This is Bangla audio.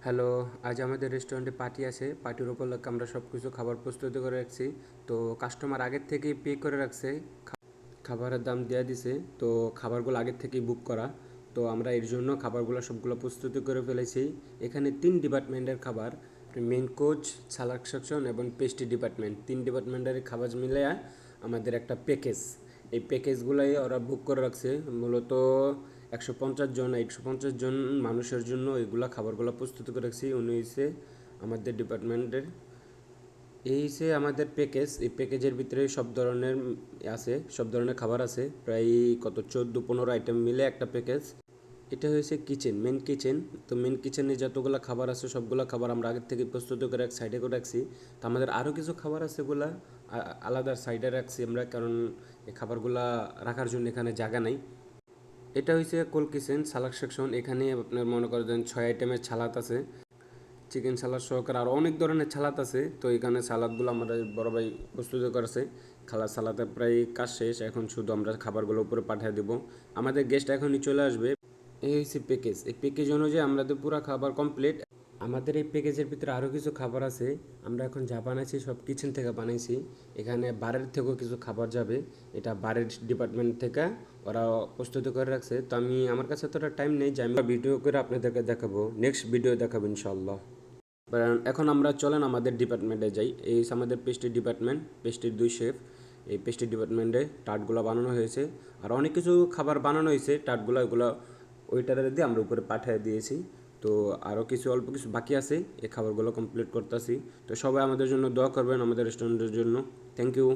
হ্যালো, আজ আমাদের রেস্টুরেন্টে পার্টি আছে। পার্টির উপলক্ষে আমরা সব কিছু খাবার প্রস্তুতি করে রাখছি। তো কাস্টমার আগের থেকেই পে করে রাখছে, খাবারের দাম দেওয়া দিছে। তো খাবারগুলো আগের থেকেই বুক করা। তো আমরা এর জন্য খাবারগুলো সবগুলো প্রস্তুতি করে ফেলেছি। এখানে 3 ডিপার্টমেন্টের খাবার, মেন কোচ, সালাড সেকশন এবং পেস্ট্রি ডিপার্টমেন্ট, 3 ডিপার্টমেন্টের খাবার মিলে আমাদের একটা প্যাকেজ। এই প্যাকেজগুলাই ওরা বুক করে রাখছে মূলত 150 জন মানুষের জন্য এগুলা খাবারগুলো প্রস্তুত করে রাখছি। উনি হইছে আমাদের ডিপার্টমেন্টের, এই হচ্ছে আমাদের প্যাকেজ। এই প্যাকেজের ভিতরে সব ধরনের আছে, সব ধরনের খাবার আছে, প্রায় কত 14-15 আইটেম মিলে একটা প্যাকেজ। এটা হয়েছে কিচেন, মেন কিচেন। তো মেন কিচেনে যতগুলো খাবার আছে সবগুলো খাবার আমরা আগের থেকে প্রস্তুত করে এক সাইডে করে রাখছি। তো আমাদের আরও কিছু খাবার আছে, এগুলা আলাদা সাইডে রাখছি আমরা, কারণ এই খাবারগুলা রাখার জন্য এখানে জায়গা নাই। এটা হয়েছে কোল কিচেন, সালাদ সেকশন। এখানে আপনার মনে করেন 6 আইটেমের সালাদ আছে, চিকেন সালাদ সহকারে আরও অনেক ধরনের সালাদ আছে। তো এখানে সালাদগুলো আমাদের বড় ভাই প্রস্তুত করেছে। সালাদের প্রায় কাজ শেষ, এখন শুধু আমরা খাবারগুলো উপরে পাঠিয়ে দেবো। আমাদের গেস্ট এখনই চলে আসবে। এই হচ্ছে প্যাকেজ। এই প্যাকেজ অনুযায়ী আমাদের পুরো খাবার কমপ্লিট। আমাদের এই প্যাকেজের ভিতরে আরও কিছু খাবার আছে। আমরা এখন যা বানাইছি সব কিচেন থেকে বানাইছি। এখানে বারের থেকেও কিছু খাবার যাবে, এটা বারের ডিপার্টমেন্ট থেকে ওরা প্রস্তুত করে রাখছে। তো আমার কাছে তো টাইম নেই যে আমি ভিডিও করে আপনাদেরকে দেখাবো, নেক্সট ভিডিও দেখাবো ইনশাল্লাহ। এখন আমরা চলেন আমাদের ডিপার্টমেন্টে যাই। এই হচ্ছে আমাদের পেস্ট্রি ডিপার্টমেন্ট, পেস্ট্রির 2 শেফ। এই পেস্ট্রি ডিপার্টমেন্টে টার্টগুলো বানানো হয়েছে, আর অনেক কিছু খাবার বানানো হয়েছে। টার্টগুলো এগুলো ওইটারে দিয়ে আমরা উপরে পাঠিয়ে দিয়েছি। তো আরও কিছু অল্প কিছু বাকি আছে, এই খাবারগুলো কমপ্লিট করতেছি। তো সবাই আমাদের জন্য দোয়া করবেন, আমাদের রেস্টুরেন্টের জন্য। Thank you.